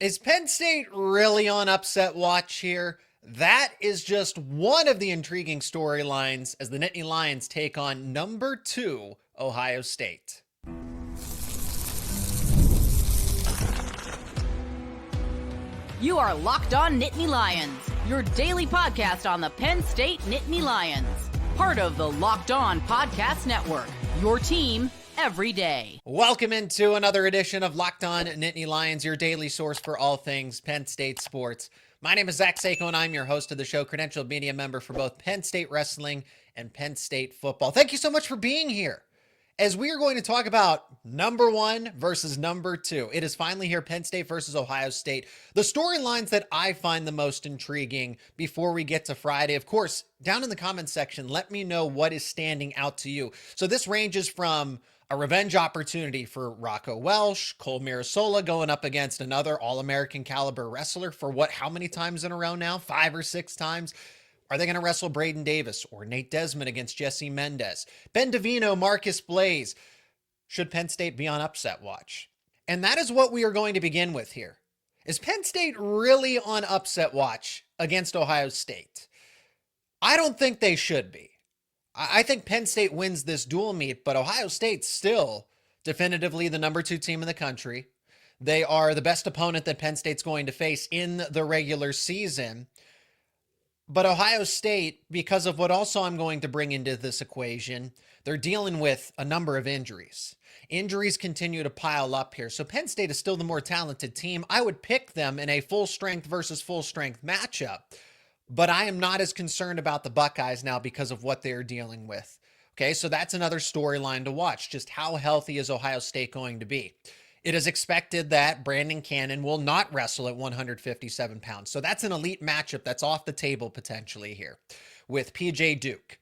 Is Penn State really on upset watch here? That is just one of the intriguing storylines as the Nittany Lions take on number 2 Ohio State. You are Locked On Nittany Lions, your daily podcast on the Penn State Nittany Lions. Part of the Locked On Podcast Network, your team every day. Welcome into another edition of Locked On Nittany Lions, your daily source for all things Penn State sports. My name is Seyko, and I'm your host of the show, credentialed media member for both Penn State Wrestling and Penn State Football. Thank you so much for being here. As we are going to talk about number 1 versus number 2, it is finally here, Penn State versus Ohio State. The storylines that I find the most intriguing before we get to Friday, of course, down in the comments section, let me know what is standing out to you. So this ranges from a revenge opportunity for Rocco Welsh, Mirasola going up against another All-American caliber wrestler for how many times in a row now? 5 or 6 times? Are they going to wrestle Braeden Davis or Nate Desmond against Jesse Mendez? Ben Davino, Marcus Blaze. Should Penn State be on upset watch? And that is what we are going to begin with here. Is Penn State really on upset watch against Ohio State? I don't think they should be. I think Penn State wins this dual meet, but Ohio State's still definitively the number 2 team in the country. They are the best opponent that Penn State's going to face in the regular season. But Ohio State, because of what also I'm going to bring into this equation, they're dealing with a number of injuries. Injuries continue to pile up here. So Penn State is still the more talented team. I would pick them in a full strength versus full strength matchup. But I am not as concerned about the Buckeyes now because of what they're dealing with. Okay, so that's another storyline to watch. Just how healthy is Ohio State going to be? It is expected that Brandon Cannon will not wrestle at 157 pounds. So that's an elite matchup that's off the table potentially here with PJ Duke.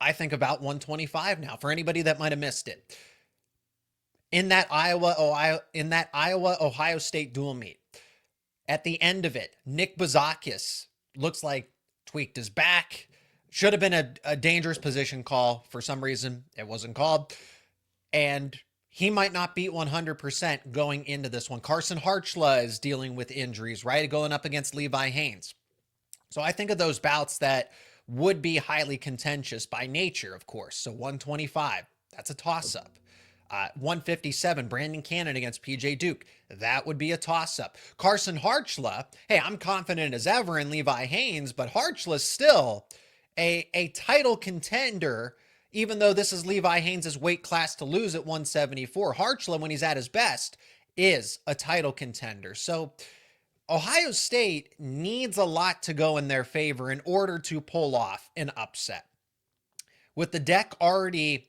I think about 125 now for anybody that might have missed it. In that Iowa-Ohio State dual meet, at the end of it, Nick Bozakis looks like tweaked his back. Should have been a dangerous position call. For some reason, it wasn't called. And he might not beat 100% going into this one. Carson Hartshla is dealing with injuries, right? Going up against Levi Haines. So I think of those bouts that would be highly contentious by nature, of course. So 125, that's a toss-up. 157, Brandon Cannon against PJ Duke. That would be a toss-up. Carson Hartshla, hey, I'm confident as ever in Levi Haines, but Hartsla's still a title contender. Even though this is Levi Haines' weight class to lose at 174, Hartshla, when he's at his best, is a title contender. So Ohio State needs a lot to go in their favor in order to pull off an upset. With the deck already,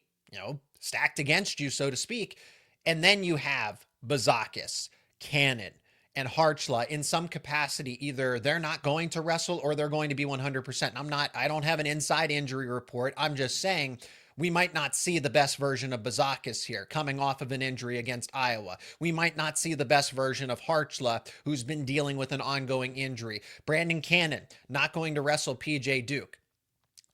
stacked against you, so to speak, and then you have Bozakis, Cannon, and Hartshla in some capacity. Either they're not going to wrestle or they're going to be 100%. I don't have an inside injury report. I'm just saying we might not see the best version of Bozakis here coming off of an injury against Iowa. We might not see the best version of Hartshla, who's been dealing with an ongoing injury. Brandon Cannon not going to wrestle PJ Duke.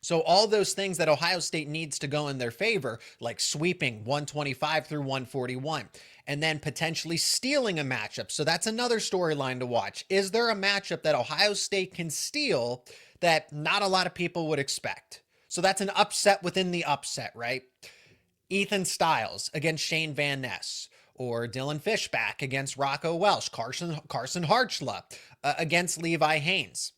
So all those things that Ohio State needs to go in their favor, like sweeping 125 through 141, and then potentially stealing a matchup. So that's another storyline to watch. Is there a matchup that Ohio State can steal that not a lot of people would expect? So that's an upset within the upset, right? Ethan Styles against Shane Van Ness, or Dylan Fishback against Rocco Welsh, Carson Hartshla against Levi Haines.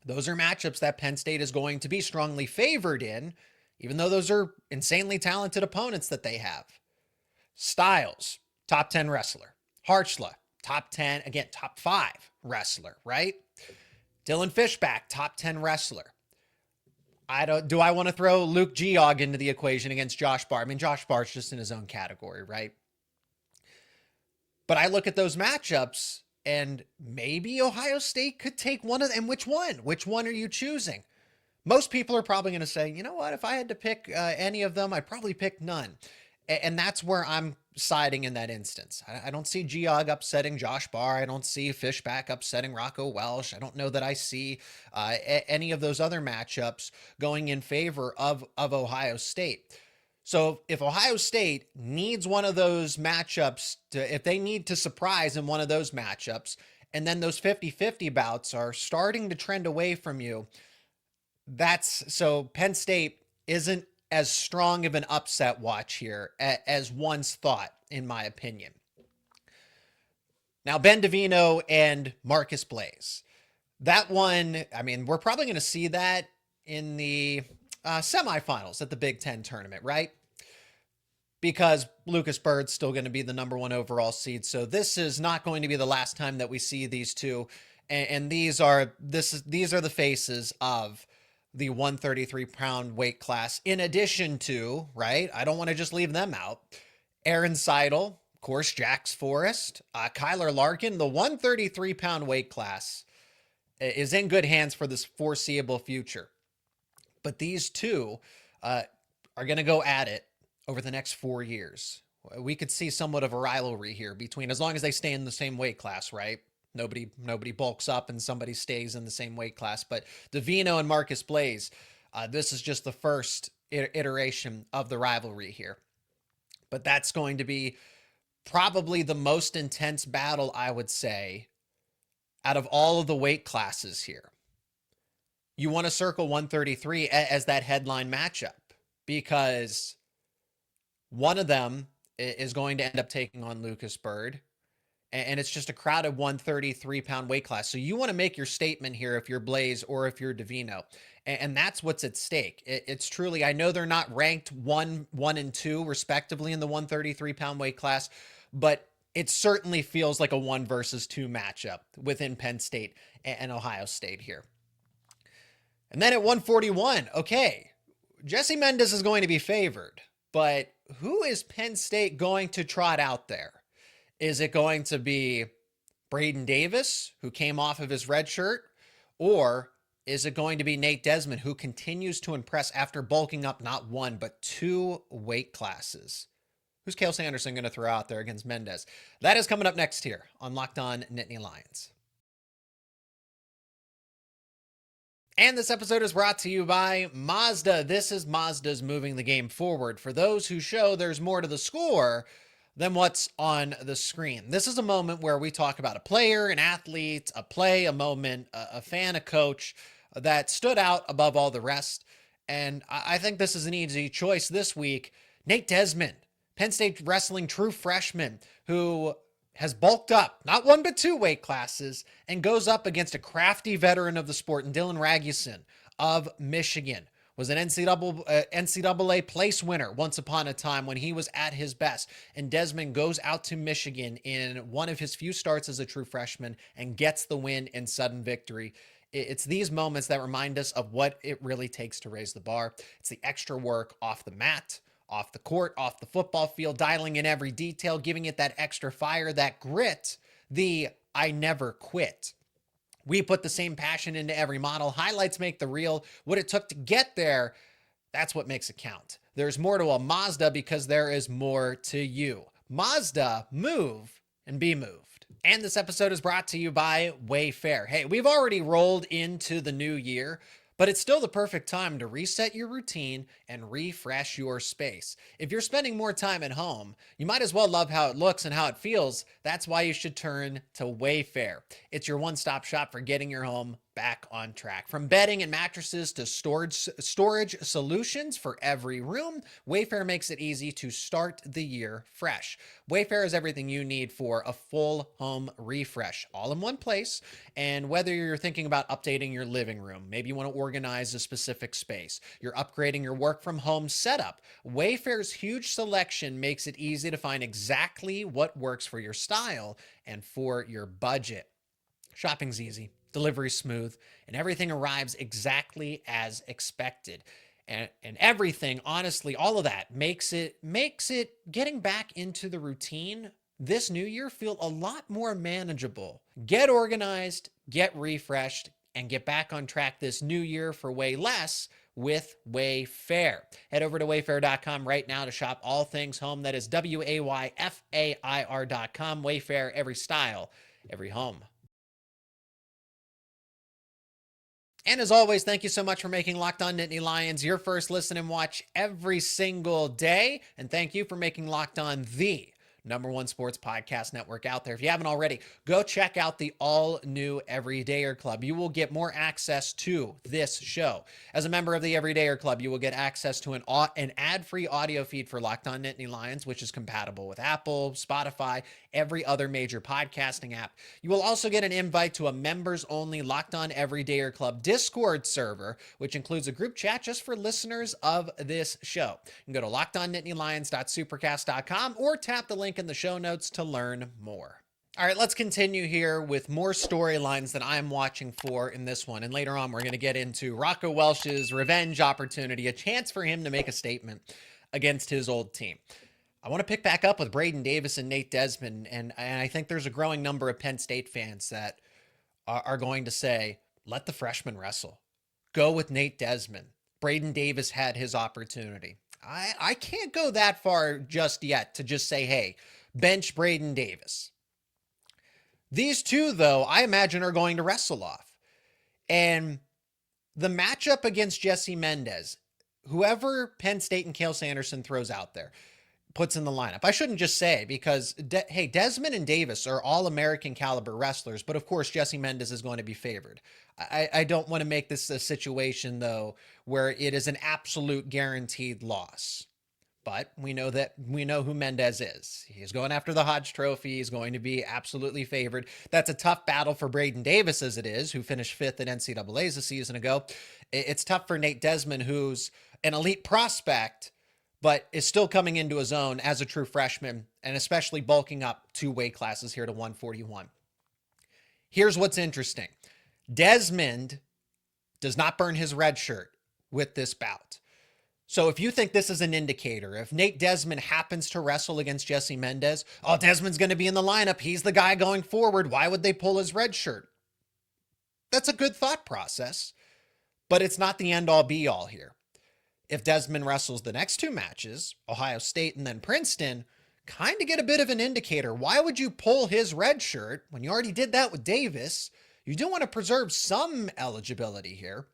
Those are matchups that Penn State is going to be strongly favored in, even though those are insanely talented opponents that they have. Styles, top 10 wrestler. Hartshla, top 10, again, top 5 wrestler, right? Dylan Fishback, top 10 wrestler. Do I want to throw Luke Geog into the equation against Josh Barr? I mean, Josh Barr's just in his own category, right? But I look at those matchups, and maybe Ohio State could take one of them. And which one? Which one are you choosing? Most people are probably going to say, you know what? If I had to pick any of them, I'd probably pick none. And that's where I'm siding in that instance. I don't see Geog upsetting Josh Barr. I don't see Fishback upsetting Rocco Welsh. I don't know that I see any of those other matchups going in favor of Ohio State. So if Ohio State needs one of those matchups, if they need to surprise in one of those matchups, and then those 50-50 bouts are starting to trend away from you, so Penn State isn't as strong of an upset watch here as once thought, in my opinion. Now, Ben Davino and Marcus Blaze. That one, I mean, we're probably going to see that in the semifinals at the Big Ten tournament, right? Because Lucas Bird's still going to be the number 1 overall seed. So this is not going to be the last time that we see these two. And these are the faces of the 133-pound weight class, in addition to, right? I don't want to just leave them out. Aaron Seidel, of course, Jax Forrest, Kyler Larkin. The 133-pound weight class is in good hands for this foreseeable future. But these two are going to go at it over the next 4 years. We could see somewhat of a rivalry here between, as long as they stay in the same weight class, right? Nobody bulks up and somebody stays in the same weight class. But Davino and Marcus Blaze, this is just the first iteration of the rivalry here. But that's going to be probably the most intense battle, I would say, out of all of the weight classes here. You want to circle 133 as that headline matchup, because one of them is going to end up taking on Lucas Bird, and it's just a crowded 133-pound weight class. So you want to make your statement here if you're Blaze or if you're Davino, and that's what's at stake. It's truly, I know they're not ranked 1 and 2 respectively in the 133-pound weight class, but it certainly feels like a 1 versus 2 matchup within Penn State and Ohio State here. And then at 141, okay, Jesse Mendez is going to be favored, but who is Penn State going to trot out there? Is it going to be Braeden Davis, who came off of his red shirt, or is it going to be Nate Desmond, who continues to impress after bulking up not 1, but 2 weight classes? Who's Cale Sanderson going to throw out there against Mendez? That is coming up next here on Locked On Nittany Lions. And this episode is brought to you by Mazda. This is Mazda's moving the game forward for those who show there's more to the score than what's on the screen. This is a moment where we talk about a player, an athlete, a play, a moment, a fan, a coach that stood out above all the rest. And I think this is an easy choice this week. Nate Desmond, Penn State Wrestling true freshman, who has bulked up, not 1 but 2 weight classes, and goes up against a crafty veteran of the sport in Dylan Ragusin of Michigan. Was an NCAA place winner once upon a time when he was at his best. And Desmond goes out to Michigan in one of his few starts as a true freshman and gets the win in sudden victory. It's these moments that remind us of what it really takes to raise the bar. It's the extra work off the mat, off the court, off the football field, dialing in every detail, giving it that extra fire, that grit, the I never quit. We put the same passion into every model. Highlights make the reel. What it took to get there, that's what makes it count. There's more to a Mazda because there is more to you. Mazda, move and be moved. And this episode is brought to you by Wayfair. Hey, we've already rolled into the new year, but it's still the perfect time to reset your routine and refresh your space. If you're spending more time at home, you might as well love how it looks and how it feels. That's why you should turn to Wayfair. It's your one-stop shop for getting your home back on track. From bedding and mattresses to storage solutions for every room, Wayfair makes it easy to start the year fresh. Wayfair is everything you need for a full home refresh, all in one place. And whether you're thinking about updating your living room, maybe you want to organize a specific space, you're upgrading your work from home setup, Wayfair's huge selection makes it easy to find exactly what works for your style and for your budget. Shopping's easy, delivery's smooth, and everything arrives exactly as expected. And everything, honestly, all of that makes it getting back into the routine this new year feel a lot more manageable. Get organized, get refreshed, and get back on track this new year for way less with Wayfair. Head over to wayfair.com right now to shop all things home. That is WAYFAIR.com. Wayfair, every style, every home. And as always, thank you so much for making Locked On Nittany Lions your first listen and watch every single day. And thank you for making Locked On the #1 sports podcast network out there. If you haven't already, go check out the all-new Everydayer Club. You will get more access to this show. As a member of the Everydayer Club, you will get access to an ad-free audio feed for Locked On Nittany Lions, which is compatible with Apple, Spotify, every other major podcasting app. You will also get an invite to a members-only Locked On Everydayer Club Discord server, which includes a group chat just for listeners of this show. You can go to lockedonnittanylions.supercast.com or tap the link in the show notes to learn more. All right, let's continue here with more storylines that I'm watching for in this one. And later on, we're going to get into Rocco Welsh's revenge opportunity, a chance for him to make a statement against his old team. I want to pick back up with Braeden Davis and Nate Desmond, and I think there's a growing number of Penn State fans that are going to say, let the freshman wrestle. Go with Nate Desmond. Braeden Davis had his opportunity. I can't go that far just yet to just say, hey, bench Braeden Davis. These two, though, I imagine are going to wrestle off. And the matchup against Jesse Mendez, whoever Penn State and Cale Sanderson throws out there, puts in the lineup. I shouldn't just say because, hey, Desmond and Davis are all American caliber wrestlers, but of course Jesse Mendez is going to be favored. I don't want to make this a situation, though, where it is an absolute guaranteed loss. But we know who Mendez is. He's going after the Hodge Trophy. He's going to be absolutely favored. That's a tough battle for Braeden Davis as it is, who finished 5th at NCAA's a season ago. It's tough for Nate Desmond, who's an elite prospect, but is still coming into his own as a true freshman, and especially bulking up 2 weight classes here to 141. Here's what's interesting. Desmond does not burn his red shirt with this bout. So if you think this is an indicator, if Nate Desmond happens to wrestle against Jesse Mendez, oh, Desmond's going to be in the lineup. He's the guy going forward. Why would they pull his red shirt? That's a good thought process, but it's not the end all be all here. If Desmond wrestles the next 2 matches, Ohio State and then Princeton, kind of get a bit of an indicator. Why would you pull his red shirt when you already did that with Davis? You do want to preserve some eligibility here.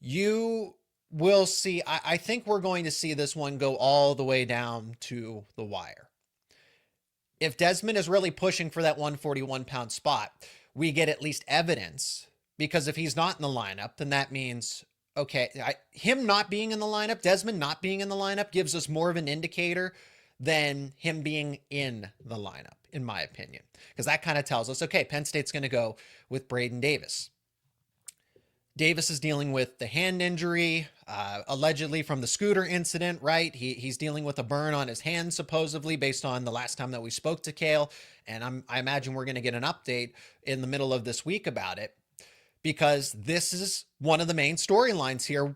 You will see, I think we're going to see this one go all the way down to the wire. If Desmond is really pushing for that 141-pound spot, we get at least evidence, because if he's not in the lineup, then that means, okay, him not being in the lineup, Desmond not being in the lineup gives us more of an indicator than him being in the lineup, in my opinion. Because that kind of tells us, okay, Penn State's going to go with Braeden Davis. Davis is dealing with the hand injury, allegedly from the scooter incident, right? He's dealing with a burn on his hand, supposedly, based on the last time that we spoke to Cale. And I imagine we're going to get an update in the middle of this week about it, because this is one of the main storylines here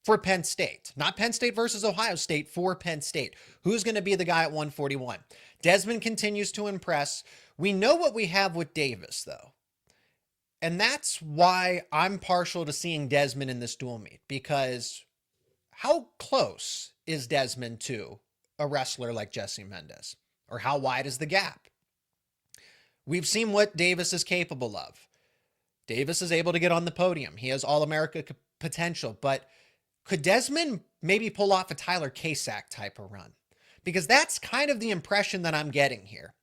for Penn State. Not Penn State versus Ohio State, for Penn State. Who's going to be the guy at 141? Desmond continues to impress. We know what we have with Davis, though. And that's why I'm partial to seeing Desmond in this dual meet, because how close is Desmond to a wrestler like Jesse Mendez? Or how wide is the gap? We've seen what Davis is capable of. Davis is able to get on the podium. He has All-America potential, but could Desmond maybe pull off a Tyler Kasak type of run? Because that's kind of the impression that I'm getting here,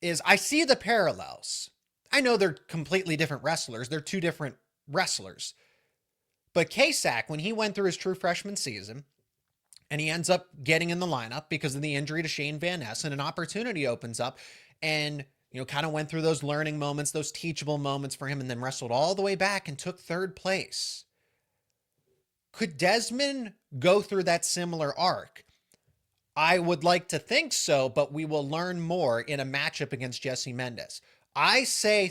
is I see the parallels. I know they're completely different wrestlers. They're 2 different wrestlers. But Kasak, when he went through his true freshman season, and he ends up getting in the lineup because of the injury to Shane Van Ness, and an opportunity opens up, and kind of went through those learning moments, those teachable moments for him, and then wrestled all the way back and took 3rd place. Could Desmond go through that similar arc? I would like to think so, but we will learn more in a matchup against Jesse Mendez. I say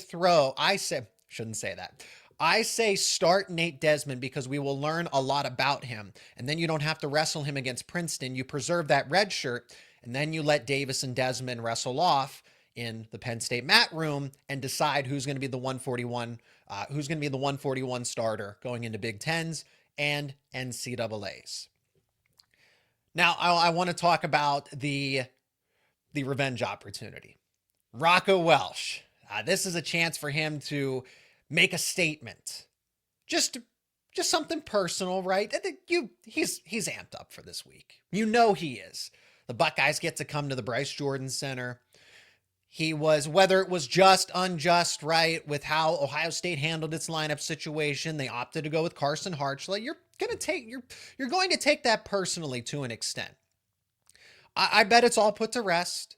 start Nate Desmond, because we will learn a lot about him. And then you don't have to wrestle him against Princeton. You preserve that red shirt, and then you let Davis and Desmond wrestle off in the Penn State mat room and decide who's going to be the 141 starter going into Big Tens and NCAAs. Now, I want to talk about the revenge opportunity. Rocco Welsh. This is a chance for him to make a statement. Just something personal, right? I think he's amped up for this week. You know he is. The Buckeyes get to come to the Bryce Jordan Center. He was, whether it was just, unjust, right, with how Ohio State handled its lineup situation, they opted to go with Carson Hartshla. You're going to take that personally to an extent. I bet it's all put to rest,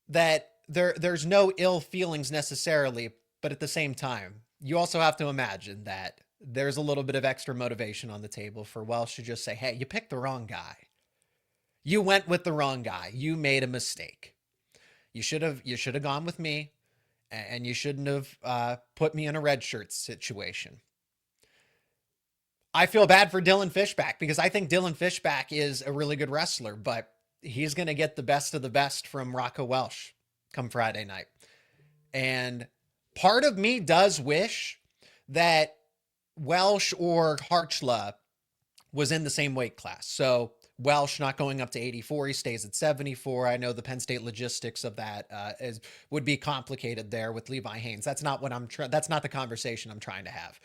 that there's no ill feelings necessarily, but at the same time, you also have to imagine that there's a little bit of extra motivation on the table for Welsh to just say, hey, you picked the wrong guy. You went with the wrong guy. You made a mistake. You should have gone with me, and you shouldn't have put me in a red shirt situation. I feel bad for Dylan Fishback because I think Dylan Fishback is a really good wrestler, but he's going to get the best of the best from Rocco Welsh come Friday night. And part of me does wish that Welsh or Hartshla was in the same weight class. So Welsh not going up to 84, he stays at 74. I know the Penn State logistics of that would be complicated there with Levi Haynes. That's not what that's not the conversation I'm trying to have.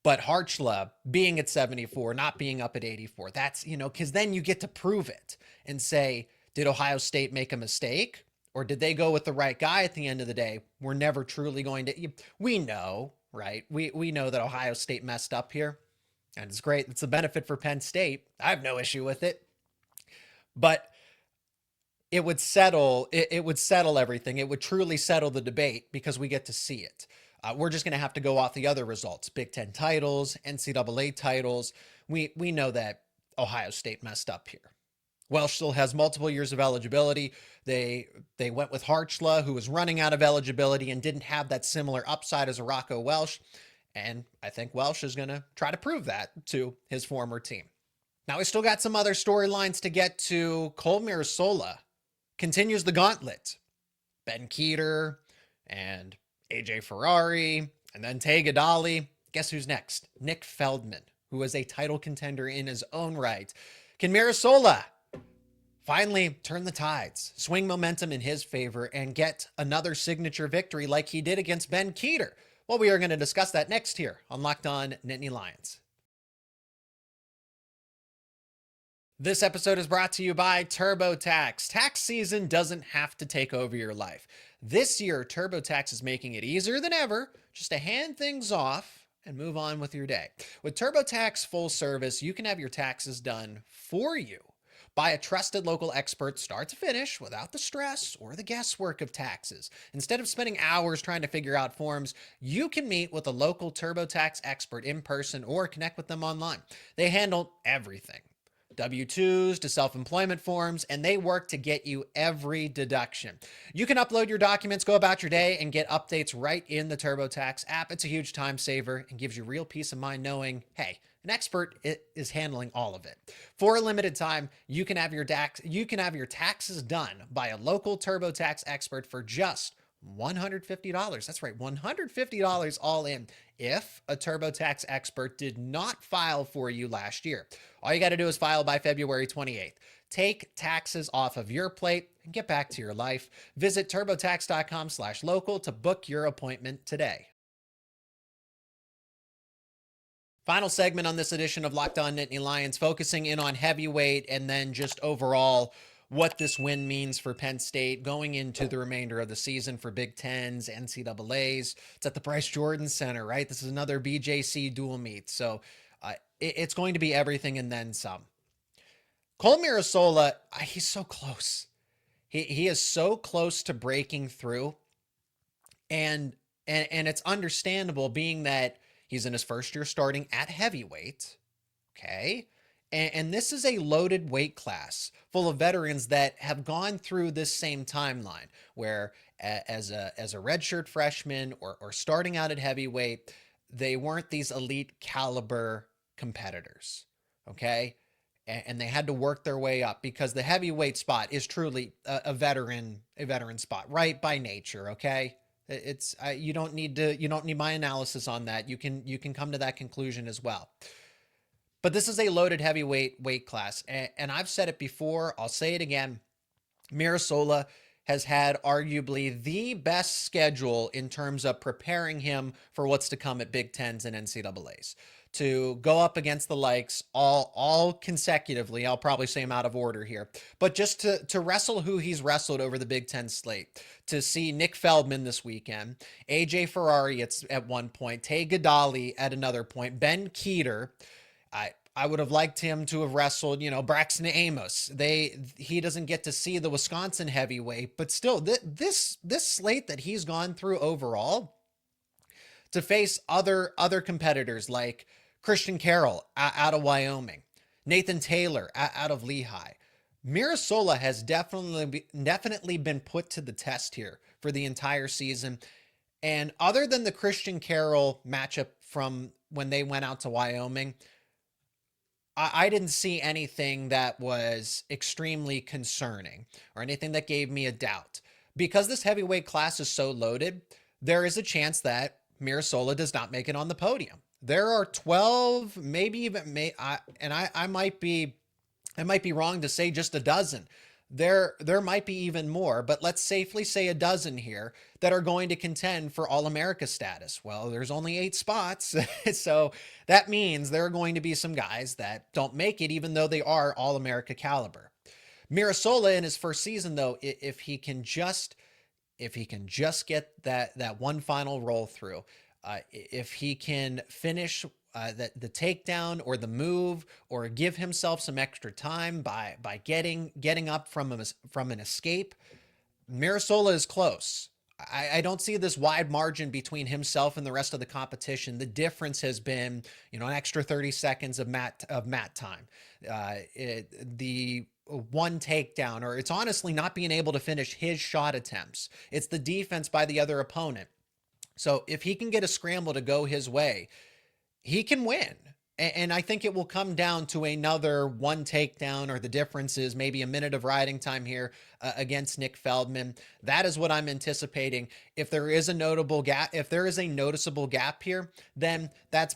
But Hartshla being at 74, not being up at 84, that's, because then you get to prove it and say, did Ohio State make a mistake? Or did they go with the right guy at the end of the day? We're never truly going to, we know, right? We know that Ohio State messed up here. And it's great. It's a benefit for Penn State. I have no issue with it. But it would settle everything. It would truly settle the debate because we get to see it. We're just going to have to go off the other results. Big Ten titles, NCAA titles. We know that Ohio State messed up here. Welsh still has multiple years of eligibility. They went with Hartshla, who was running out of eligibility and didn't have that similar upside as a Rocco Welsh. And I think Welsh is going to try to prove that to his former team. Now, we still got some other storylines to get to. Cole Mirasola continues the gauntlet. Ben Keeter and AJ Ferrari and then Tay Gadali. Guess who's next? Nick Feldman, who is a title contender in his own right. Can Mirasola finally turn the tides, swing momentum in his favor, and get another signature victory like he did against Ben Keeter? Well, we are going to discuss that next here on Locked On Nittany Lions. This episode is brought to you by TurboTax. Tax season doesn't have to take over your life. This year, TurboTax is making it easier than ever just to hand things off and move on with your day. With TurboTax Full Service, you can have your taxes done for you by a trusted local expert start to finish without the stress or the guesswork of taxes. Instead of spending hours trying to figure out forms, you can meet with a local TurboTax expert in person or connect with them online. They handle everything. W-2s to self-employment forms, and they work to get you every deduction. You can upload your documents, go about your day, and get updates right in the TurboTax app. It's a huge time saver and gives you real peace of mind knowing, hey, an expert is handling all of it. For a limited time, you can have your taxes done by a local TurboTax expert for just $150. That's right, $150 all in if a TurboTax expert did not file for you last year. All you got to do is file by February 28th. Take taxes off of your plate and get back to your life. Visit turbotax.com/local to book your appointment today. Final segment on this edition of Locked On Nittany Lions, focusing in on heavyweight and then just overall what this win means for Penn State going into the remainder of the season for Big Tens, NCAAs. It's at the Bryce Jordan Center, right? This is another BJC dual meet. So it's going to be everything and then some. Cole Mirasola, he's so close. He is so close to breaking through. And it's understandable being that he's in his first year starting at heavyweight. Okay. And this is a loaded weight class full of veterans that have gone through this same timeline where as a redshirt freshman or starting out at heavyweight, they weren't these elite caliber competitors. Okay. And they had to work their way up because the heavyweight spot is truly a veteran spot, right? By nature. Okay. It's you don't need my analysis on that. You can come to that conclusion as well. But this is a loaded heavyweight weight class. And I've said it before. I'll say it again. Mirasola has had arguably the best schedule in terms of preparing him for what's to come at Big Tens and NCAAs. To go up against the likes all consecutively, I'll probably say I'm out of order here, but just to wrestle who he's wrestled over the Big Ten slate, to see Nick Feldman this weekend, AJ Ferrari at one point, Tay Gadali at another point, Ben Keeter. I would have liked him to have wrestled, Braxton Amos. He doesn't get to see the Wisconsin heavyweight, but still, this slate that he's gone through overall, to face other competitors like Christian Carroll out of Wyoming, Nathan Taylor out of Lehigh. Mirasola has definitely been put to the test here for the entire season. And other than the Christian Carroll matchup from when they went out to Wyoming, I didn't see anything that was extremely concerning or anything that gave me a doubt. Because this heavyweight class is so loaded, there is a chance that Mirasola does not make it on the podium. There are 12, maybe even, I might be wrong to say just a dozen. There might be even more, but let's safely say a dozen here that are going to contend for All-America status. Well, there's only 8 spots, so that means there are going to be some guys that don't make it, even though they are All-America caliber. Mirasola in his first season, though, if he can just get that one final roll through, if he can finish the takedown or the move, or give himself some extra time by getting up from an escape, Mirasola is close. I don't see this wide margin between himself and the rest of the competition. The difference has been, an extra 30 seconds of mat time. The one takedown, or it's honestly not being able to finish his shot attempts. It's the defense by the other opponent. So if he can get a scramble to go his way, he can win. And I think it will come down to another one takedown, or the difference is maybe a minute of riding time here against Nick Feldman. That is what I'm anticipating. If there is a notable gap, if there is a noticeable gap here, then that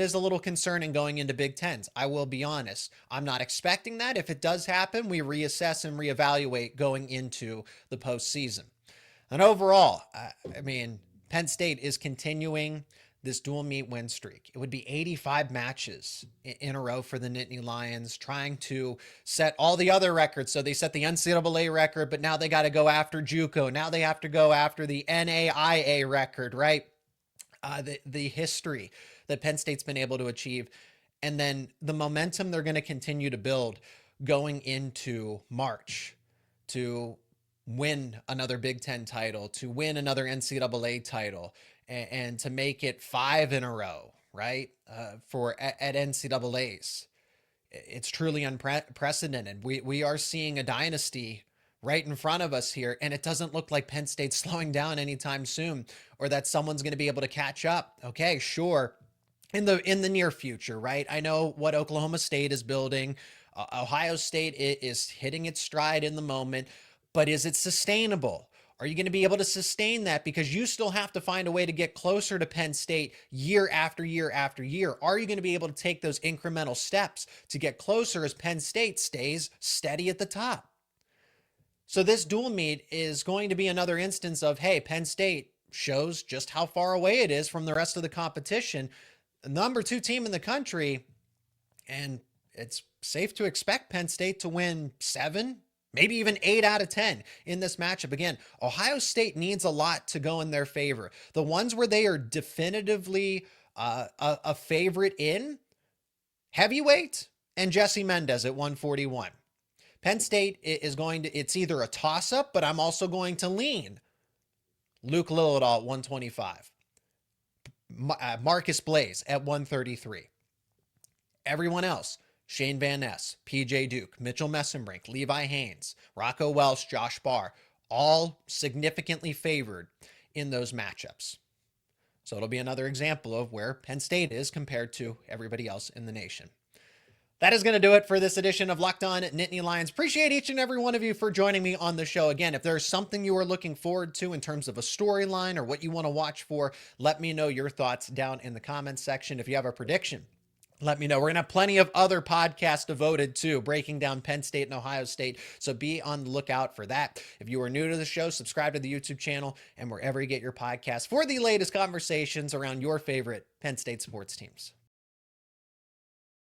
is a little concerning going into Big Tens. I will be honest. I'm not expecting that. If it does happen, we reassess and reevaluate going into the postseason. And overall, Penn State is continuing this dual meet win streak. It would be 85 matches in a row for the Nittany Lions, trying to set all the other records. So they set the NCAA record, but now they got to go after JUCO. Now they have to go after the NAIA record, right? The history that Penn State's been able to achieve. And then the momentum they're going to continue to build going into March to win another Big Ten title, to win another NCAA title, and to make it 5 in a row, right? At NCAAs. It's truly unprecedented. We are seeing a dynasty right in front of us here, and it doesn't look like Penn State's slowing down anytime soon, or that someone's going to be able to catch up. Okay, sure. In the near future, right? I know what Oklahoma State is building. Ohio State is hitting its stride in the moment, but is it sustainable? Are you going to be able to sustain that? Because you still have to find a way to get closer to Penn State year after year after year. Are you going to be able to take those incremental steps to get closer as Penn State stays steady at the top? So this dual meet is going to be another instance of, hey, Penn State shows just how far away it is from the rest of the competition. The number 2 team in the country, and it's safe to expect Penn State to win 7, maybe even 8 out of 10 in this matchup. Again, Ohio State needs a lot to go in their favor. The ones where they are definitively a favorite in, heavyweight and Jesse Mendez at 141. Penn State is it's either a toss-up, but I'm also going to lean Luke Lillidahl at 125. Marcus Blaze at 133. Everyone else, Shane Van Ness, PJ Duke, Mitchell Messenbrink, Levi Haynes, Rocco Welsh, Josh Barr, all significantly favored in those matchups. So it'll be another example of where Penn State is compared to everybody else in the nation. That is going to do it for this edition of Locked On Nittany Lions. Appreciate each and every one of you for joining me on the show. Again, if there's something you are looking forward to in terms of a storyline or what you want to watch for, let me know your thoughts down in the comments section. If you have a prediction let me know. We're going to have plenty of other podcasts devoted to breaking down Penn State and Ohio State, so be on the lookout for that. If you are new to the show, subscribe to the YouTube channel and wherever you get your podcasts for the latest conversations around your favorite Penn State sports teams.